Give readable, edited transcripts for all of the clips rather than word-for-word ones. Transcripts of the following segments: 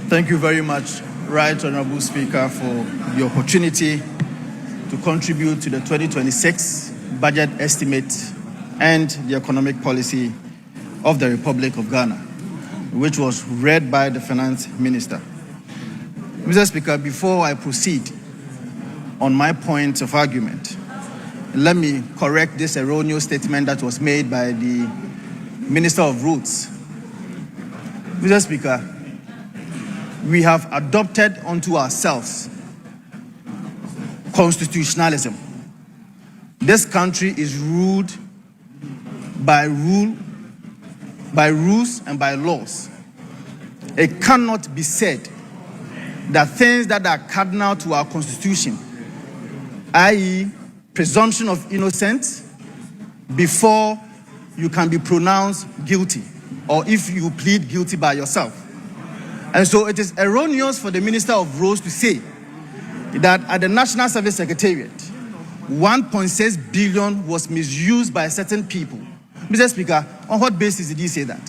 Thank you very much, Right Honorable Speaker, for the opportunity to contribute to the 2026 budget estimate and the economic policy of the Republic of Ghana, which was read by the Finance Minister. Mr. Speaker, before I proceed on my points of argument, let me correct this erroneous statement that was made by the Minister of Roads. Mr. Speaker, we have adopted unto ourselves constitutionalism. This country is ruled by rules and by laws. It cannot be said that things that are cardinal to our constitution, i.e., presumption of innocence before you can be pronounced guilty, or if you plead guilty by yourself. And so it is erroneous for the Minister of Roads to say that at the National Service Secretariat, 1.6 billion was misused by certain people. Mr. Speaker, on what basis did he say that?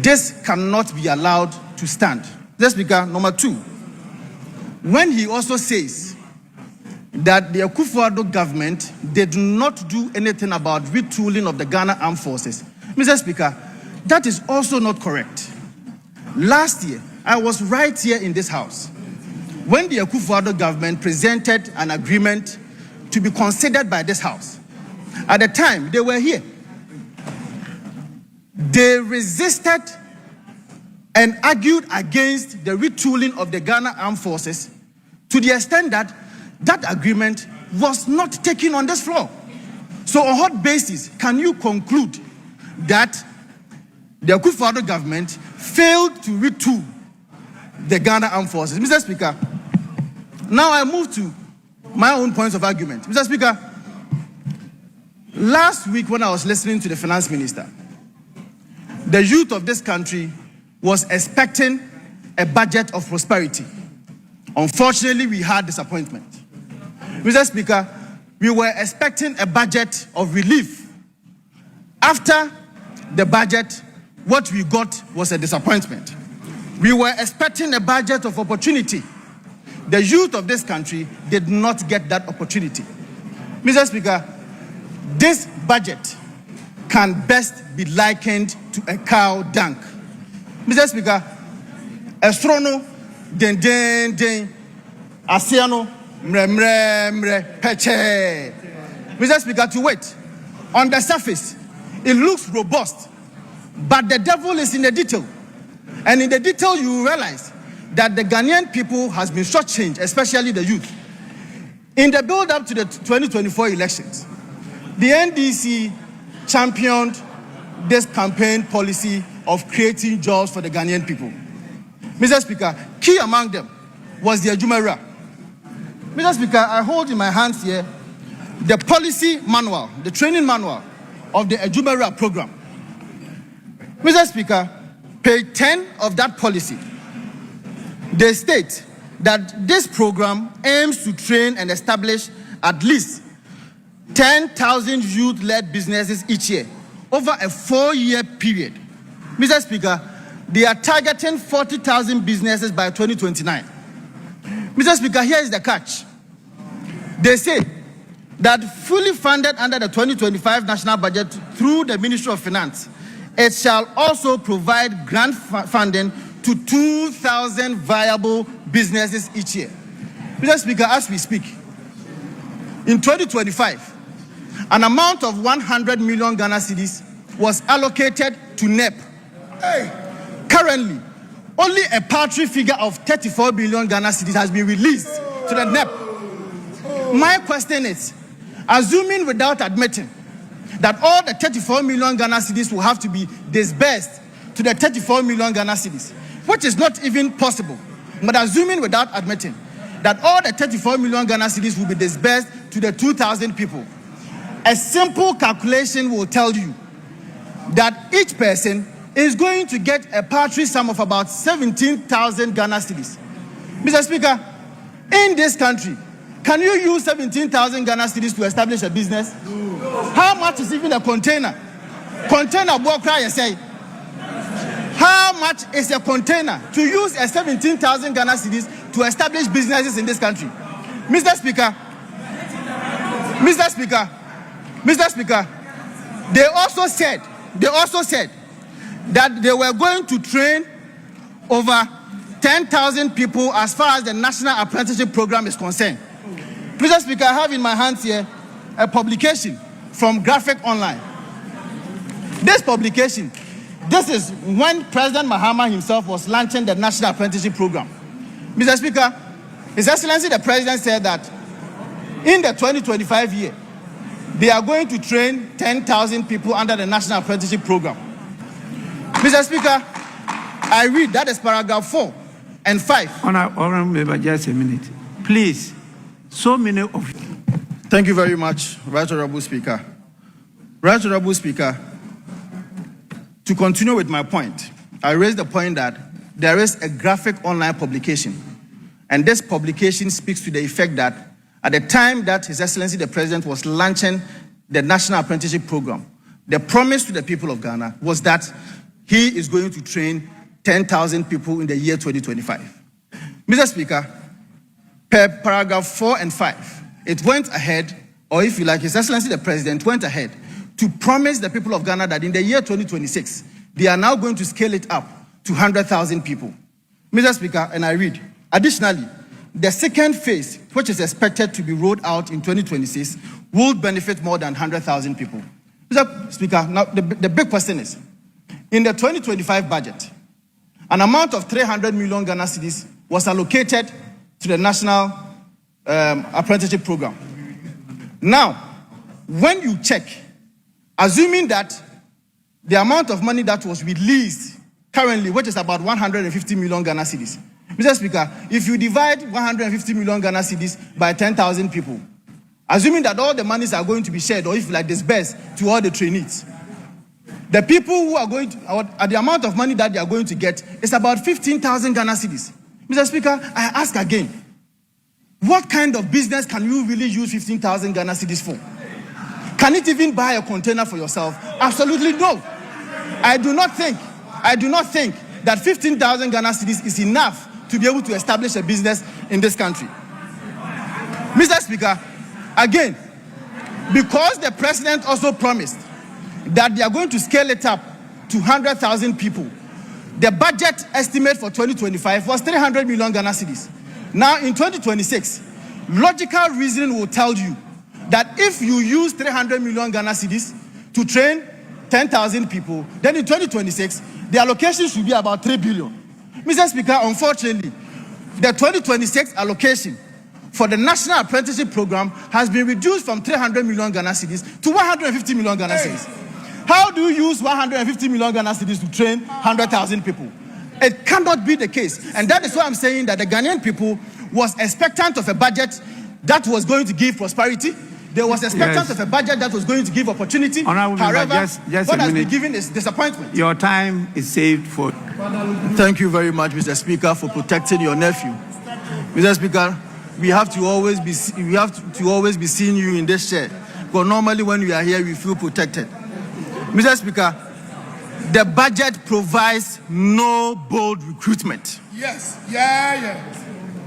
This cannot be allowed to stand. Mr. Speaker, number two, when he also says that the Akufo-Addo government did not do anything about retooling of the Ghana Armed Forces, Mr. Speaker, that is also not correct. Last year, I was right here in this house when the Akufo-Addo government presented an agreement to be considered by this house. At the time, they were here. They resisted and argued against the retooling of the Ghana Armed Forces to the extent that that agreement was not taken on this floor. So on what basis can you conclude that the Akufo-Addo government failed to retool the Ghana Armed Forces? Mr. Speaker, now I move to my own points of argument. Mr. Speaker, last week when I was listening to the Finance Minister, the youth of this country was expecting a budget of prosperity. Unfortunately, we had disappointment. Mr. Speaker, we were expecting a budget of relief. After the budget, what we got was a disappointment. We were expecting a budget of opportunity. The youth of this country did not get that opportunity. Mr. Speaker, this budget can best be likened to a cow dunk. Mr. Speaker, Estrono, den, Asiano, mre, peche. Mr. Speaker, to wait. On the surface, it looks robust, but the devil is in the detail. And in the detail, you realize that the Ghanaian people has been shortchanged, especially the youth. In the build-up to the 2024 elections, the NDC championed this campaign policy of creating jobs for the Ghanaian people. Mr. Speaker, key among them was the Ejumera. Mr. Speaker, I hold in my hands here the policy manual, the training manual of the Ejumera program. Mr. Speaker, page 10 of that policy, they state that this program aims to train and establish at least 10,000 youth-led businesses each year over a 4-year period. Mr. Speaker, they are targeting 40,000 businesses by 2029. Mr. Speaker, here is the catch. They say that fully funded under the 2025 national budget through the Ministry of Finance, it shall also provide grant funding to 2,000 viable businesses each year. Mr. Speaker, as we speak, in 2025, an amount of 100 million Ghana cedis was allocated to NEP. Currently, only a paltry figure of 34 billion Ghana cedis has been released to the NEP. My question is, assuming without admitting that all the 34 million Ghana cedis will have to be disbursed to the 34 million Ghana cedis, which is not even possible, but assuming without admitting that all the 34 million Ghana cedis will be disbursed to the 2,000 people, a simple calculation will tell you that each person is going to get a paltry sum of about 17,000 Ghana cedis. Mr. Speaker, in this country, can you use 17,000 Ghana cedis to establish a business? How much is even a container? Container, you say. How much is a container to use a 17,000 Ghana cedis to establish businesses in this country? Mr. Speaker, they also said that they were going to train over 10,000 people as far as the National Apprenticeship Program is concerned. Mr. Speaker, I have in my hands here a publication from Graphic Online. This publication, this is when President Mahama himself was launching the National Apprenticeship Program. Mr. Speaker, His Excellency the President said that in the 2025 year, they are going to train 10,000 people under the National Apprenticeship Program. Mr. Speaker, I read, that is paragraph 4 and 5. Honorable Member, just a minute. Please, so many of you. Thank you very much, Right Honorable Speaker. Right Honorable Speaker, to continue with my point, I raised the point that there is a Graphic Online publication, and this publication speaks to the effect that at the time that His Excellency the President was launching the National Apprenticeship Program, the promise to the people of Ghana was that he is going to train 10,000 people in the year 2025. Mr. Speaker, per paragraph 4 and 5, it went ahead, or if you like, His Excellency the President went ahead to promise the people of Ghana that in the year 2026, they are now going to scale it up to 100,000 people. Mr. Speaker, and I read, additionally, the second phase, which is expected to be rolled out in 2026, will benefit more than 100,000 people. Mr. Speaker, now the big question is, in the 2025 budget, an amount of 300 million Ghana cedis was allocated to the National Apprenticeship Program. Now, when you check, assuming that the amount of money that was released currently, which is about 150 million Ghana cedis, Mr. Speaker, if you divide 150 million Ghana cedis by 10,000 people, assuming that all the monies are going to be shared, or if like disbursed to all the trainees, the people who are going to, or the amount of money that they are going to get is about 15,000 Ghana cedis. Mr. Speaker, I ask again, what kind of business can you really use 15,000 Ghana cedis for? Can it even buy a container for yourself? Absolutely no. I do not think that 15,000 Ghana cedis is enough to be able to establish a business in this country. Mr. Speaker, again, because the President also promised that they are going to scale it up to 100,000 people, the budget estimate for 2025 was 300 million Ghana cedis. Now in 2026, logical reasoning will tell you that if you use 300 million Ghana cedis to train 10,000 people, then in 2026, the allocation should be about 3 billion. Mr. Speaker, unfortunately, the 2026 allocation for the National Apprenticeship Program has been reduced from 300 million Ghana cedis to 150 million Ghana cedis. How do you use 150 million Ghana cedis to train 100,000 people? It cannot be the case. And that is why I'm saying that the Ghanaian people was expectant of a budget that was going to give prosperity. There was expectant of a budget that was going to give opportunity. However, what has been given is disappointment. Your time is saved for... Thank you very much, Mr. Speaker, for protecting your nephew. Mr. Speaker, we have to always be seeing you in this chair. Because normally when you are here, we feel protected. Mr. Speaker, the budget provides no bold recruitment. Yes.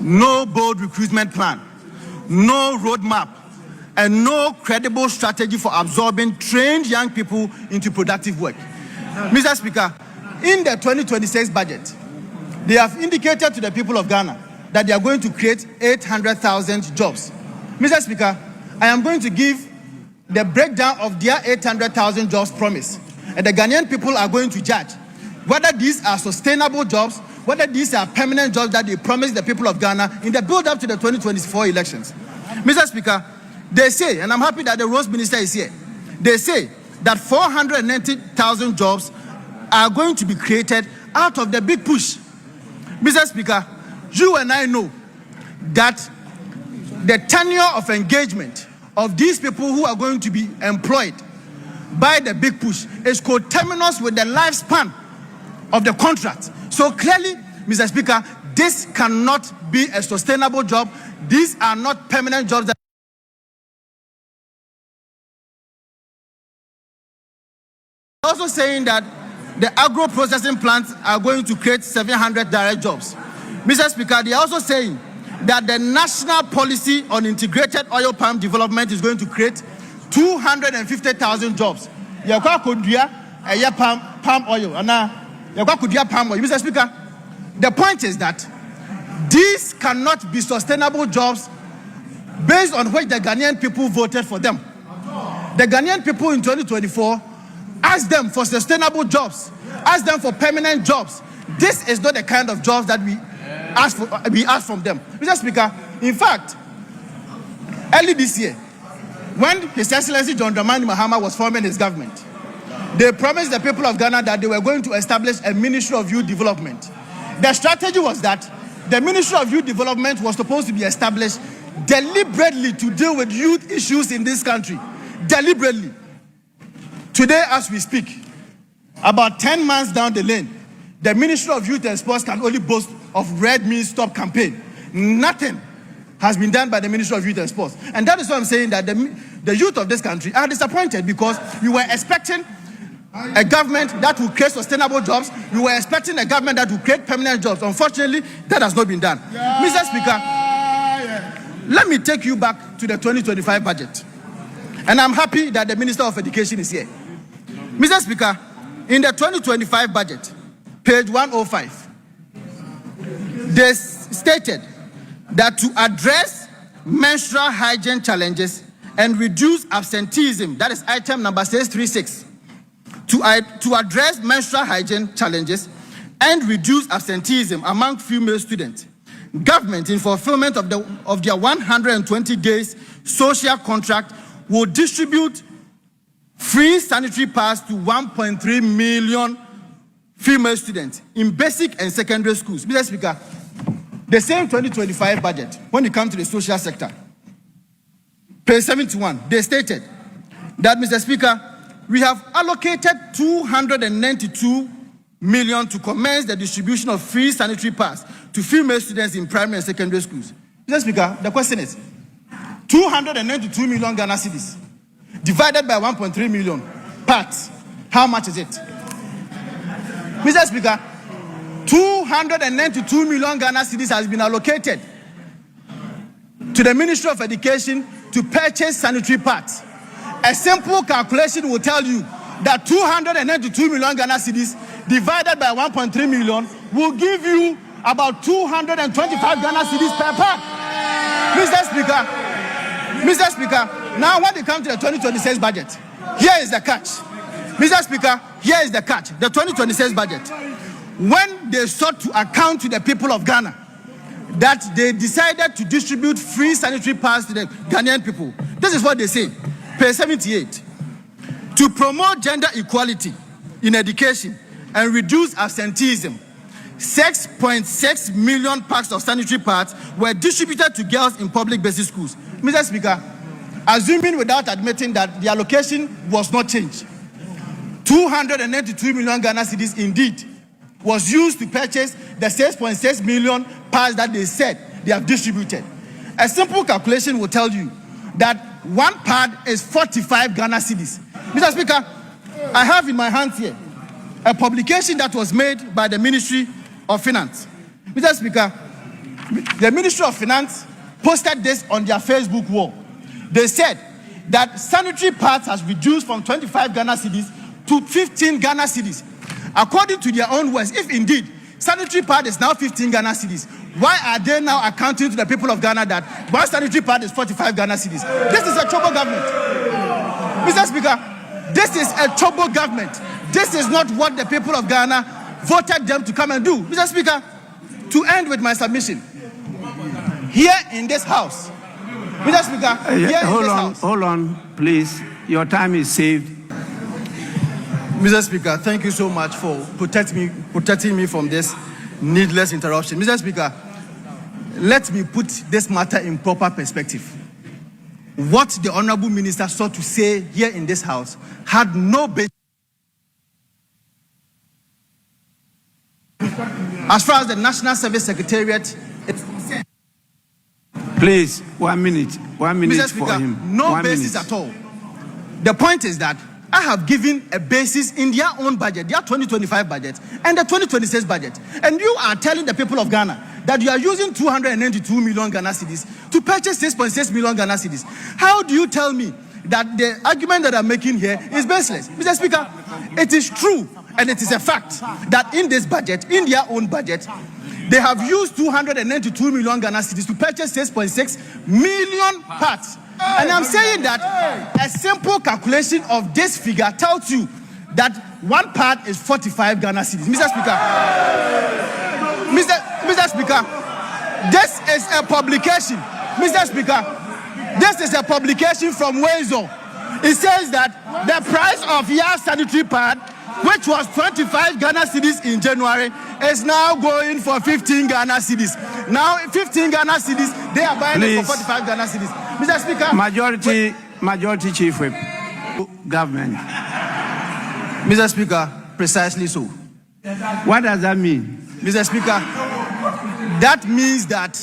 No bold recruitment plan, no roadmap, and no credible strategy for absorbing trained young people into productive work. Mr. Speaker, in the 2026 budget, they have indicated to the people of Ghana that they are going to create 800,000 jobs. Mr. Speaker, I am going to give the breakdown of their 800,000 jobs promise, and the Ghanaian people are going to judge whether these are sustainable jobs, whether these are permanent jobs that they promised the people of Ghana in the build-up to the 2024 elections. Mr. Speaker, they say, and I'm happy that the Roads Minister is here, they say that 490,000 jobs are going to be created out of the big push. Mr. Speaker, you and I know that the tenure of engagement of these people who are going to be employed by the big push is coterminous with the lifespan of the contract. So clearly, Mr. Speaker, this cannot be a sustainable job. These are not permanent jobs. Also saying that the agro-processing plants are going to create 700 direct jobs. Mr. Speaker, they are also saying that the national policy on integrated oil palm development is going to create 250,000 jobs. Palm oil. Palm oil. Mr. Speaker, the point is that these cannot be sustainable jobs based on which the Ghanaian people voted for them. The Ghanaian people in 2024 asked them for sustainable jobs, asked them for permanent jobs. This is not the kind of jobs that we ask from them. Mr. Speaker, in fact, early this year, when His Excellency John Dramani Mahama was forming his government, they promised the people of Ghana that they were going to establish a Ministry of Youth Development. The strategy was that the Ministry of Youth Development was supposed to be established deliberately to deal with youth issues in this country. Deliberately. Today, as we speak, about 10 months down the lane, the Ministry of Youth and Sports can only boast of Red Means Stop campaign. Nothing has been done by the Ministry of Youth and Sports. And that is why I'm saying that the youth of this country are disappointed, because we were expecting a government that will create sustainable jobs. We were expecting a government that will create permanent jobs. Unfortunately, that has not been done. Mr. Speaker, let me take you back to the 2025 budget. And I'm happy that the Minister of Education is here. Mr. Speaker, in the 2025 budget, page 105, they stated that to address menstrual hygiene challenges and reduce absenteeism, that is item number 636, to address menstrual hygiene challenges and reduce absenteeism among female students, government, in fulfillment of their 120 days social contract, will distribute free sanitary pads to 1.3 million female students in basic and secondary schools. Mr. Speaker, the same 2025 budget, when it comes to the social sector, page 71, they stated that, Mr. Speaker, we have allocated 292 million to commence the distribution of free sanitary pads to female students in primary and secondary schools. Mr. Speaker, the question is, 292 million Ghana cedis divided by 1.3 million pads, how much is it? Mr. Speaker, 292 million Ghana cedis has been allocated to the Ministry of Education to purchase sanitary pads. A simple calculation will tell you that 292 million Ghana cedis divided by 1.3 million will give you about 225 Ghana cedis per pack. Mr. Speaker, now when it comes to the 2026 budget, here is the catch. Mr. Speaker, here is the catch. The 2026 budget, when they sought to account to the people of Ghana that they decided to distribute free sanitary pads to the Ghanaian people, this is what they say. Page 78. To promote gender equality in education and reduce absenteeism, 6.6 million packs of sanitary pads were distributed to girls in public basic schools. Mr. Speaker, assuming without admitting that the allocation was not changed, 292 million Ghana cedis indeed was used to purchase the 6.6 million pads that they said they have distributed. A simple calculation will tell you that one pad is 45 Ghana cedis. Mr. Speaker, I have in my hands here a publication that was made by the Ministry of Finance. Mr. Speaker, the Ministry of Finance posted this on their Facebook wall. They said that sanitary pads has reduced from 25 Ghana cedis to 15 Ghana cedis. According to their own words, if indeed sanitary pad is now 15 Ghana cedis, why are they now accounting to the people of Ghana that one sanitary pad is 45 Ghana cedis? This is a trouble government. Mr. Speaker, this is a trouble government. This is not what the people of Ghana voted them to come and do. Mr. Speaker, to end with my submission, here in this house, Mr. Speaker, hold on, please. Your time is saved. Mr. Speaker, thank you so much for protecting me from this needless interruption. Mr. Speaker, let me put this matter in proper perspective. What the Honorable Minister sought to say here in this house had no basis. As far as the National Service Secretariat is concerned. Please, 1 minute. 1 minute Mr. Speaker, for him. No basis at all. The point is that I have given a basis in their own budget, their 2025 budget and the 2026 budget. And you are telling the people of Ghana that you are using 292 million Ghana cedis to purchase 6.6 million Ghana cedis. How do you tell me that the argument that I'm making here is baseless? Mr. Speaker, it is true and it is a fact that in this budget, in their own budget, they have used 292 million Ghana cedis to purchase 6.6 million parts. And I'm saying that a simple calculation of this figure tells you that one part is 45 Ghana cedis. Mr. Speaker, Mr. Speaker, this is a publication. Mr. Speaker, this is a publication from Wezo. It says that the price of your sanitary pad, which was 25 Ghana cedis in January, is now going for 15 Ghana cedis. Now 15 Ghana cedis, they are buying it for 45 Ghana cedis. Mr. Speaker, Majority Chief Whip, government. Mr. Speaker, precisely so. What does that mean? Mr. Speaker, that means that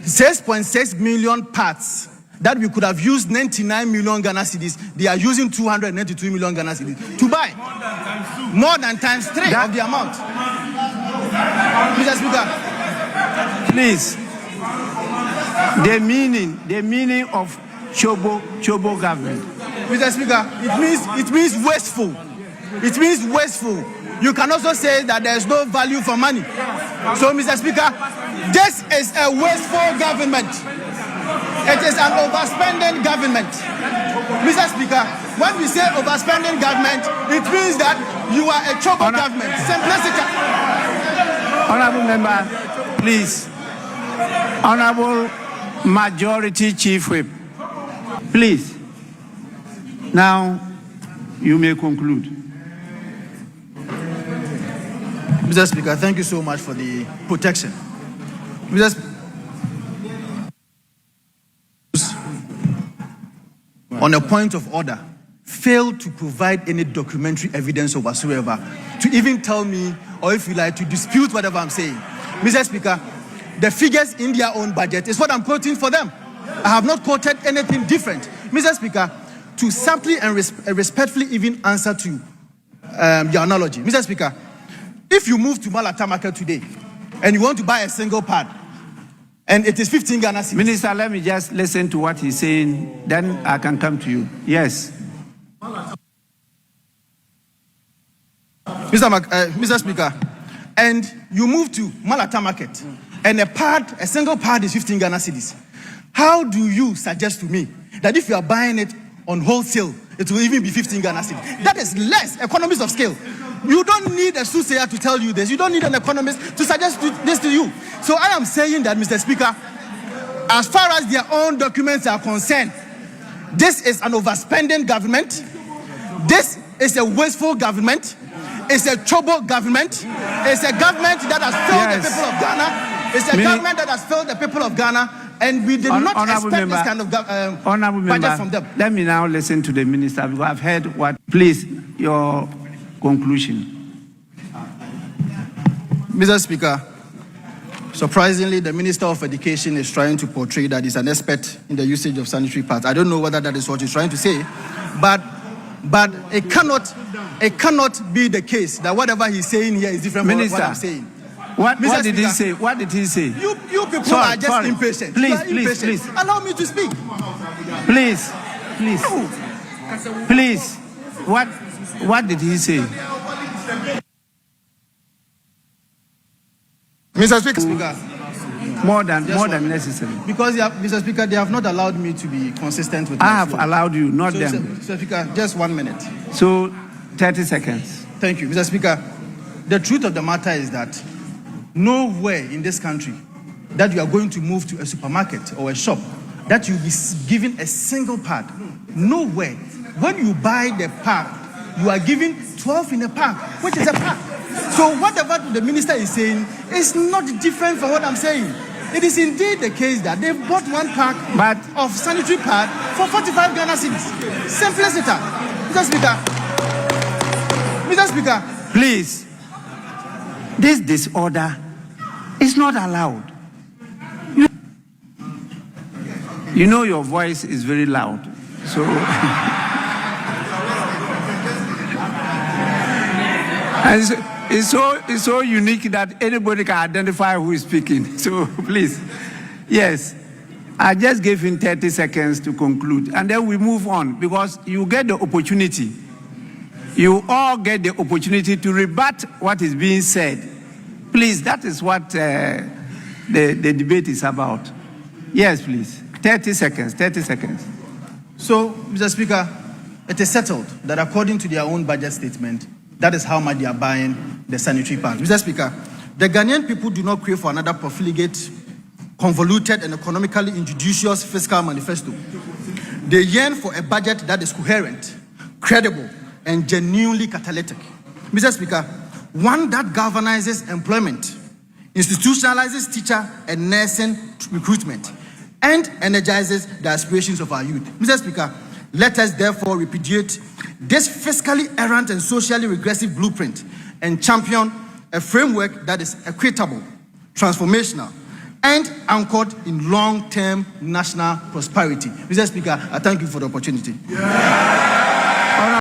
6.6 million parts that we could have used 99 million Ghana cedis, they are using 292 million Ghana cedis to buy more than times 3 of the amount. Mr. Speaker, please. The meaning of Chobo government. Mr. Speaker, it means wasteful. It means wasteful. You can also say that there is no value for money. So, Mr. Speaker, this is a wasteful government. It is an overspending government. Mr. Speaker, when we say overspending government, it means that you are a Chobo government. Simplicity. Honorable member, please. Honorable Majority Chief Whip, please. Now, you may conclude. Mr. Speaker, thank you so much for the protection. On a point of order, failed to provide any documentary evidence or whatsoever to even tell me, or if you like, to dispute whatever I'm saying. Mr. Speaker, the figures in their own budget is what I'm quoting for them. I have not quoted anything different. Mr. Speaker, to simply and respectfully even answer to your analogy. Mr. Speaker, if you move to Malata Market today and you want to buy a single pad, and it is 15 Ghana cedis. Minister, let me just listen to what he's saying, then I can come to you. Yes. Mr. Speaker, and you move to Malata Market, and a single pad is 15 Ghana cedis. How do you suggest to me that if you are buying it on wholesale, it will even be 15 Ghana cedis? That is less economies of scale. You don't need a soothsayer to tell you this. You don't need an economist to suggest this to you. So I am saying that, Mr. Speaker, as far as their own documents are concerned, this is an overspending government. This is a wasteful government. It's a Chobo government. It's a government that has failed the people of Ghana. It's a government that has failed the people of Ghana, and we did not expect this kind of budget from them. Let me now listen to the minister, because I've heard what. Please, your conclusion. Mr. Speaker, surprisingly, the Minister of Education is trying to portray that he's an expert in the usage of sanitary pads. I don't know whether that is what he's trying to say, but it cannot be the case that whatever he's saying here is different from what I'm saying. What did he say? What did he say? You people are just impatient. Please. Allow me to speak. Please. What did he say? Mr. Speaker, more than necessary. Because Mr. Speaker, they have not allowed me to be consistent with. I have allowed you, not them. Mr. Speaker, just 1 minute. So, 30 seconds. Thank you, Mr. Speaker. The truth of the matter is that nowhere in this country that you are going to move to a supermarket or a shop that you'll be given a single pad. Nowhere. When you buy the pack, you are given 12 in a pack, which is a pack. So whatever the minister is saying is not different from what I'm saying. It is indeed the case that they've bought one pack of sanitary pad for 45 Ghana cedis. Simplicity. Mr. Speaker. Please. This disorder is not allowed. You know your voice is very loud. So And it's so unique that anybody can identify who is speaking. So please, yes, I just gave him 30 seconds to conclude, and then we move on, because you get the opportunity. You all get the opportunity to rebut what is being said. Please, that is what the debate is about. Yes, please. 30 seconds, 30 seconds. So, Mr. Speaker, it is settled that according to their own budget statement, that is how much they are buying the sanitary pads. Mr. Speaker, the Ghanaian people do not crave for another profligate, convoluted, and economically injudicious fiscal manifesto. They yearn for a budget that is coherent, credible, and genuinely catalytic. Mr. Speaker, one that galvanizes employment, institutionalizes teacher and nursing recruitment, and energizes the aspirations of our youth. Mr. Speaker, let us therefore repudiate this fiscally errant and socially regressive blueprint and champion a framework that is equitable, transformational, and anchored in long-term national prosperity. Mr. Speaker, I thank you for the opportunity. Yeah.